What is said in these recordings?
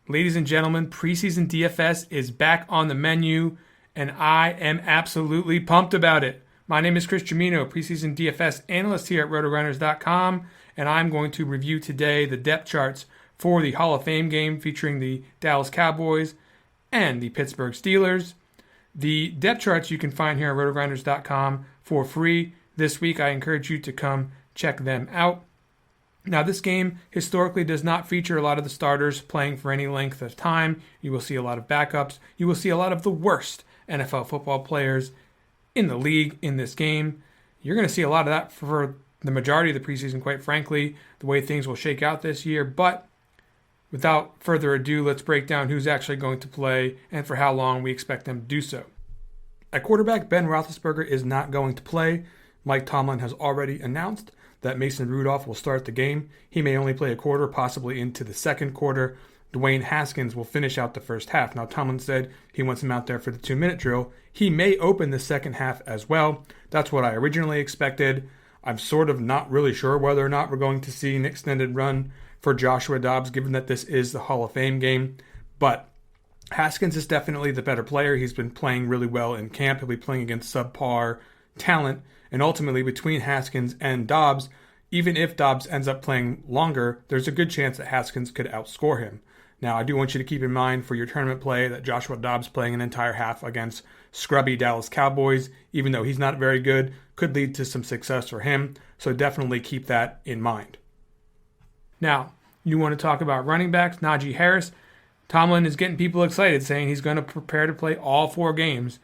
Ladies and gentlemen, preseason DFS is back on the menu, and I am absolutely pumped about it. My name is Chris Gimino, preseason DFS analyst here at RotoGrinders.com, and I'm going to review today the depth charts for the Hall of Fame game featuring the Dallas Cowboys and the Pittsburgh Steelers. The depth charts you can find here at RotoGrinders.com for free. This week, I encourage you to come check them out. Now, this game historically does not feature a lot of the starters playing for any length of time. You will see a lot of backups. You will see a lot of the worst NFL football players in the league in this game. You're going to see a lot of that for the majority of the preseason, quite frankly, the way things will shake out this year. But without further ado, let's break down who's actually going to play and for how long we expect them to do so. At quarterback, Ben Roethlisberger is not going to play. Mike Tomlin has already announced that Mason Rudolph will start the game. He may only play a quarter, possibly into the second quarter. Dwayne Haskins will finish out the first half. Now, Tomlin said he wants him out there for the 2-minute drill. He may open the second half as well. That's what I originally expected. I'm sort of not really sure whether or not we're going to see an extended run for Joshua Dobbs, given that this is the Hall of Fame game. But Haskins is definitely the better player. He's been playing really well in camp. He'll be playing against subpar talent. And ultimately, between Haskins and Dobbs, even if Dobbs ends up playing longer, there's a good chance that Haskins could outscore him. Now, I do want you to keep in mind for your tournament play that Joshua Dobbs playing an entire half against scrubby Dallas Cowboys, even though he's not very good, could lead to some success for him. So definitely keep that in mind. Now, you want to talk about running backs, Najee Harris. Tomlin is getting people excited, saying he's going to prepare to play all 4 games.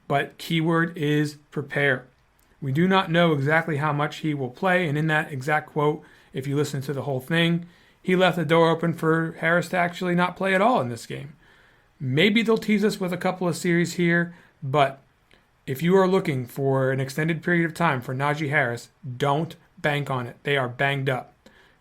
But keyword is prepare. We do not know exactly how much he will play, and in that exact quote, if you listen to the whole thing, he left the door open for Harris to actually not play at all in this game. Maybe they'll tease us with a couple of series here, but if you are looking for an extended period of time for Najee Harris, don't bank on it. They are banged up.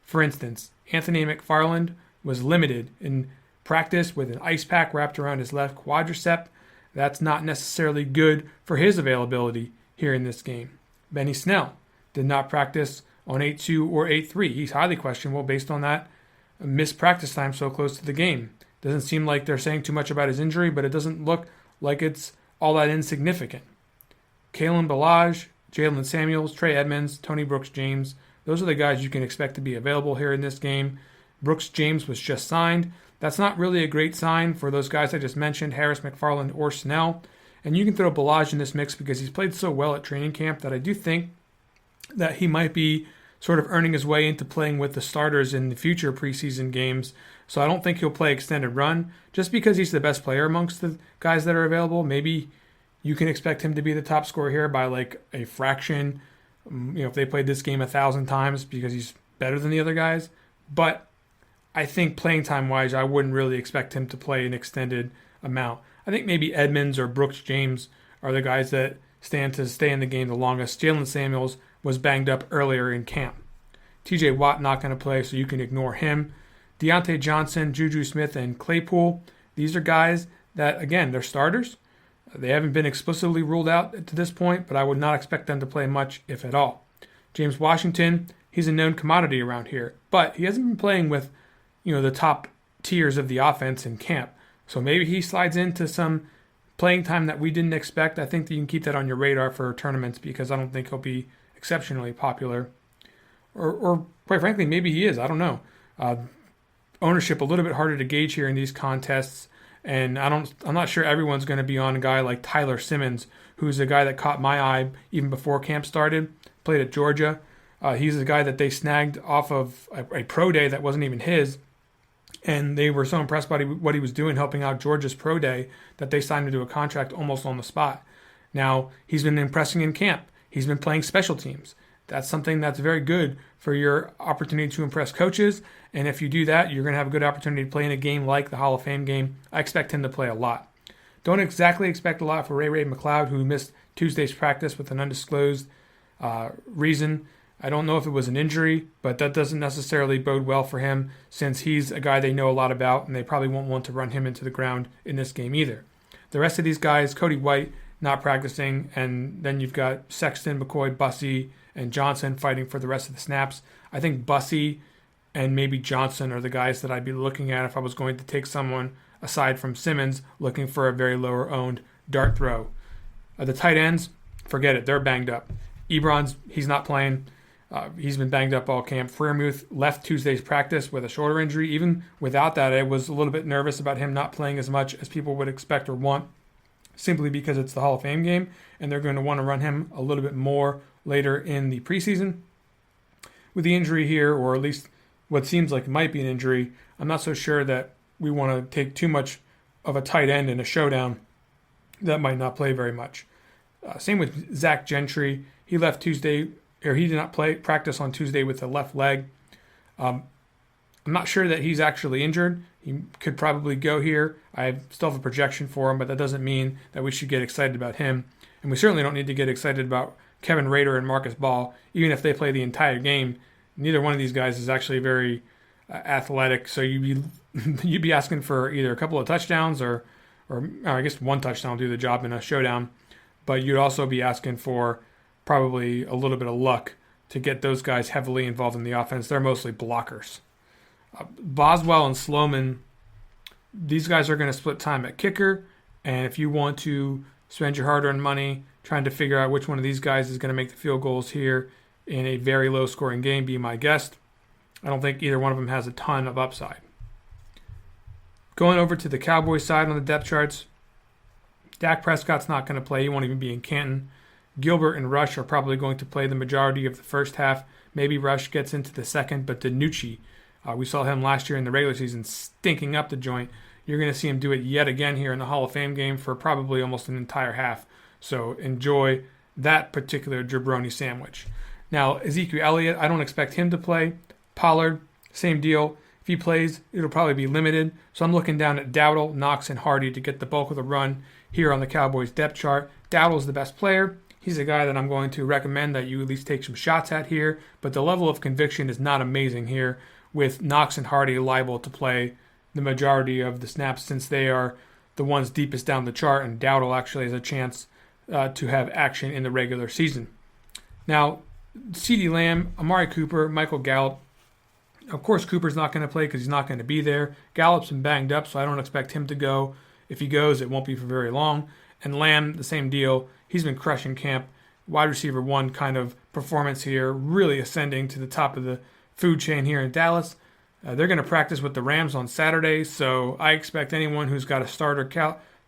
For instance, Anthony McFarland was limited in practice with an ice pack wrapped around his left quadricep. That's not necessarily good for his availability here in this game. Benny Snell did not practice on 8-2 or 8-3. He's highly questionable based on that missed practice time so close to the game. Doesn't seem like they're saying too much about his injury, but it doesn't look like it's all that insignificant. Kalen Ballage, Jalen Samuels, Trey Edmonds, Tony Brooks-James, those are the guys you can expect to be available here in this game. Brooks-James was just signed. That's not really a great sign for those guys I just mentioned, Harris, McFarland, or Snell. And you can throw Ballage in this mix because he's played so well at training camp that I do think that he might be sort of earning his way into playing with the starters in the future preseason games. So I don't think he'll play extended run just because he's the best player amongst the guys that are available. Maybe you can expect him to be the top scorer here by like a fraction. If they played this game 1,000 times because he's better than the other guys. But I think playing time wise, I wouldn't really expect him to play an extended amount. I think maybe Edmonds or Brooks-James are the guys that stand to stay in the game the longest. Jalen Samuels was banged up earlier in camp. TJ Watt not going to play, so you can ignore him. Deontay Johnson, Juju Smith, and Claypool, these are guys that, again, they're starters. They haven't been explicitly ruled out to this point, but I would not expect them to play much, if at all. James Washington, he's a known commodity around here, but he hasn't been playing with, the top tiers of the offense in camp. So maybe he slides into some playing time that we didn't expect. I think that you can keep that on your radar for tournaments because I don't think he'll be exceptionally popular. Or quite frankly, maybe he is. I don't know. Ownership a little bit harder to gauge here in these contests. And I'm not sure everyone's going to be on a guy like Tyler Simmons, who's a guy that caught my eye even before camp started, played at Georgia. He's the guy that they snagged off of a pro day that wasn't even his. And they were so impressed by what he was doing, helping out Georgia's pro day, that they signed him to a contract almost on the spot. Now, he's been impressing in camp. He's been playing special teams. That's something that's very good for your opportunity to impress coaches. And if you do that, you're going to have a good opportunity to play in a game like the Hall of Fame game. I expect him to play a lot. Don't exactly expect a lot for Ray McLeod, who missed Tuesday's practice with an undisclosed reason. I don't know if it was an injury, but that doesn't necessarily bode well for him since he's a guy they know a lot about, and they probably won't want to run him into the ground in this game either. The rest of these guys, Cody White not practicing, and then you've got Sexton, McCoy, Bussey, and Johnson fighting for the rest of the snaps. I think Bussey and maybe Johnson are the guys that I'd be looking at if I was going to take someone aside from Simmons looking for a very lower owned dart throw. The tight ends, forget it. They're banged up. Ebron's, he's not playing. He's been banged up all camp. Freiermuth left Tuesday's practice with a shoulder injury. Even without that, I was a little bit nervous about him not playing as much as people would expect or want, simply because it's the Hall of Fame game, and they're going to want to run him a little bit more later in the preseason. With the injury here, or at least what seems like it might be an injury, I'm not so sure that we want to take too much of a tight end in a showdown that might not play very much. Same with Zach Gentry. He left Tuesday, or he did not practice on Tuesday with the left leg. I'm not sure that he's actually injured. He could probably go here. I still have a projection for him, but that doesn't mean that we should get excited about him. And we certainly don't need to get excited about Kevin Rader and Marcus Ball, even if they play the entire game. Neither one of these guys is actually very athletic, so you'd be asking for either a couple of touchdowns or I guess one touchdown will do the job in a showdown, but you'd also be asking for probably a little bit of luck to get those guys heavily involved in the offense. They're mostly blockers. Boswell and Sloman, these guys are going to split time at kicker, and if you want to spend your hard-earned money trying to figure out which one of these guys is going to make the field goals here in a very low-scoring game, be my guest. I don't think either one of them has a ton of upside. Going over to the Cowboys side on the depth charts, Dak Prescott's not going to play. He won't even be in Canton. Gilbert and Rush are probably going to play the majority of the first half. Maybe Rush gets into the second, but DiNucci, we saw him last year in the regular season stinking up the joint. You're going to see him do it yet again here in the Hall of Fame game for probably almost an entire half. So enjoy that particular jabroni sandwich. Now, Ezekiel Elliott, I don't expect him to play. Pollard, same deal. If he plays, it'll probably be limited. So I'm looking down at Dowdle, Knox, and Hardy to get the bulk of the run here on the Cowboys depth chart. Dowdle's the best player. He's a guy that I'm going to recommend that you at least take some shots at here. But the level of conviction is not amazing here, with Knox and Hardy liable to play the majority of the snaps since they are the ones deepest down the chart, and Dowdle actually has a chance to have action in the regular season. Now, CeeDee Lamb, Amari Cooper, Michael Gallup. Of course, Cooper's not going to play because he's not going to be there. Gallup's been banged up, so I don't expect him to go. If he goes, it won't be for very long. And Lamb, the same deal. He's been crushing camp. Wide receiver one kind of performance here, really ascending to the top of the food chain here in Dallas. They're going to practice with the Rams on Saturday, so I expect anyone who's got a starter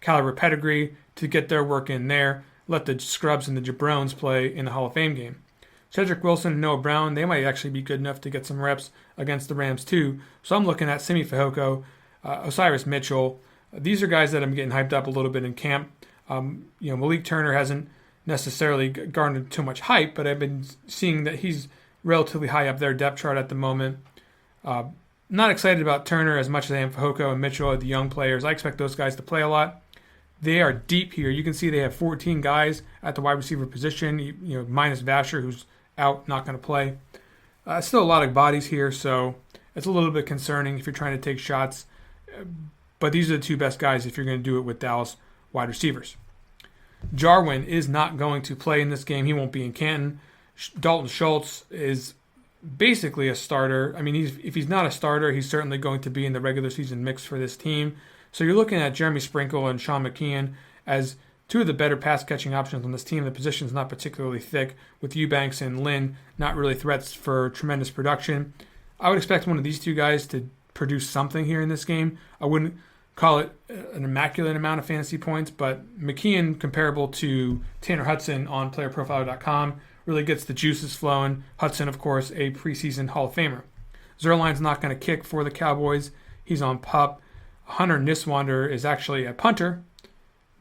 caliber pedigree to get their work in there. Let the scrubs and the jabrones play in the Hall of Fame game. Cedric Wilson and Noah Brown, they might actually be good enough to get some reps against the Rams too. So I'm looking at Simi Fehoko, Osiris Mitchell. These are guys that I'm getting hyped up a little bit in camp. Malik Turner hasn't necessarily garnered too much hype, but I've been seeing that he's relatively high up their depth chart at the moment. Not excited about Turner as much as I am Fehoko and Mitchell, the young players. I expect those guys to play a lot. They are deep here. You can see they have 14 guys at the wide receiver position, minus Vasher, who's out, not going to play. Still a lot of bodies here, so it's a little bit concerning if you're trying to take shots. But these are the two best guys if you're going to do it with Dallas wide receivers. Jarwin is not going to play in this game. He won't be in Canton. Dalton Schultz is basically a starter. I mean, if he's not a starter, he's certainly going to be in the regular season mix for this team. So you're looking at Jeremy Sprinkle and Sean McKeon as two of the better pass-catching options on this team. The position's not particularly thick, with Eubanks and Lynn not really threats for tremendous production. I would expect one of these two guys to produce something here in this game. I wouldn't call it an immaculate amount of fantasy points, but McKeon, comparable to Tanner Hudson on playerprofiler.com, really gets the juices flowing. Hudson, of course, a preseason Hall of Famer. Zerline's not going to kick for the Cowboys. He's on PUP. Hunter Niswander is actually a punter,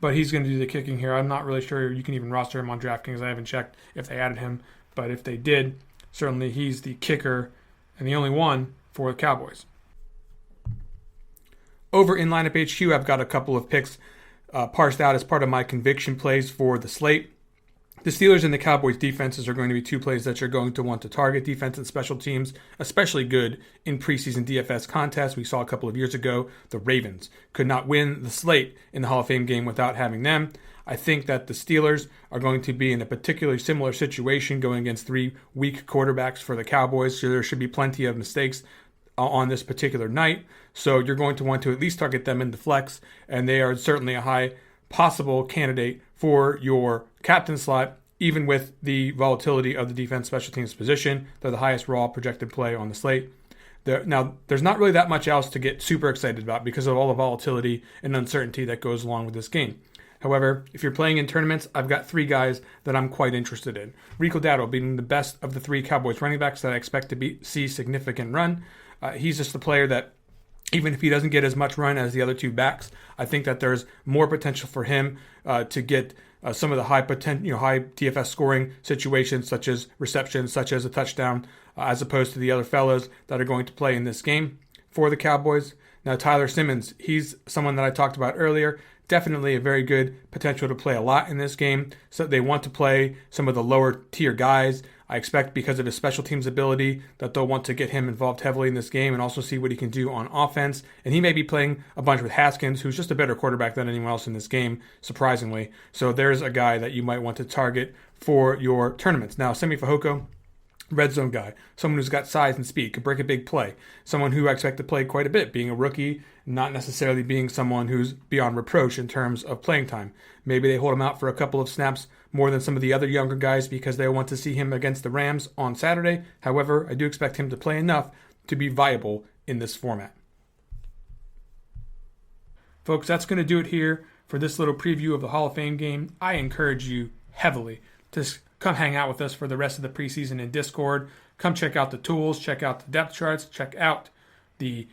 but he's going to do the kicking here. I'm not really sure you can even roster him on DraftKings. I haven't checked if they added him, but if they did, certainly he's the kicker and the only one for the Cowboys. Over in Lineup HQ, I've got a couple of picks parsed out as part of my conviction plays for the slate. The Steelers and the Cowboys defenses are going to be two plays that you're going to want to target. Defense and special teams, especially good in preseason DFS contests. We saw a couple of years ago, the Ravens could not win the slate in the Hall of Fame game without having them. I think that the Steelers are going to be in a particularly similar situation going against three weak quarterbacks for the Cowboys, so there should be plenty of mistakes on this particular night. So you're going to want to at least target them in the flex, and they are certainly a high possible candidate for your captain slot, even with the volatility of the defense special teams position. They're the highest raw projected play on the slate. Now, there's not really that much else to get super excited about because of all the volatility and uncertainty that goes along with this game. However, if you're playing in tournaments, I've got 3 guys that I'm quite interested in. Rico Dowdle being the best of the 3 Cowboys running backs that I expect to see significant run. He's just a player that, even if he doesn't get as much run as the other 2 backs, I think that there's more potential for him to get some of the high DFS scoring situations, such as receptions, such as a touchdown, as opposed to the other fellows that are going to play in this game for the Cowboys. Now, Tyler Simmons, he's someone that I talked about earlier. Definitely a very good potential to play a lot in this game. So they want to play some of the lower tier guys. I expect because of his special teams ability that they'll want to get him involved heavily in this game and also see what he can do on offense. And he may be playing a bunch with Haskins, who's just a better quarterback than anyone else in this game, surprisingly. So there's a guy that you might want to target for your tournaments. Now, Semi Fehoko, red zone guy, someone who's got size and speed, could break a big play, someone who I expect to play quite a bit, being a rookie, not necessarily being someone who's beyond reproach in terms of playing time. Maybe they hold him out for a couple of snaps more than some of the other younger guys because they want to see him against the Rams on Saturday. However, I do expect him to play enough to be viable in this format. Folks, that's going to do it here for this little preview of the Hall of Fame game. I encourage you heavily to come hang out with us for the rest of the preseason in Discord. Come check out the tools, check out the depth charts, check out the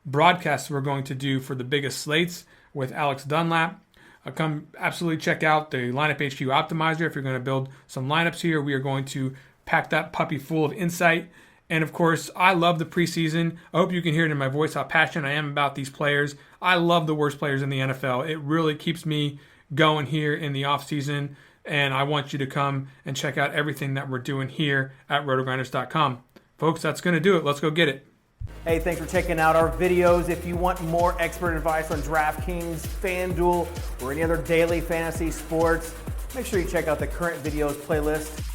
broadcasts we're going to do for the biggest slates with Alex Dunlap. Come absolutely check out the Lineup HQ Optimizer. If you're going to build some lineups here, we are going to pack that puppy full of insight. And of course, I love the preseason. I hope you can hear it in my voice how passionate I am about these players. I love the worst players in the NFL. It really keeps me going here in the offseason. And I want you to come and check out everything that we're doing here at RotoGrinders.com. Folks, that's going to do it. Let's go get it. Hey, thanks for checking out our videos. If you want more expert advice on DraftKings, FanDuel, or any other daily fantasy sports, make sure you check out the current videos playlist.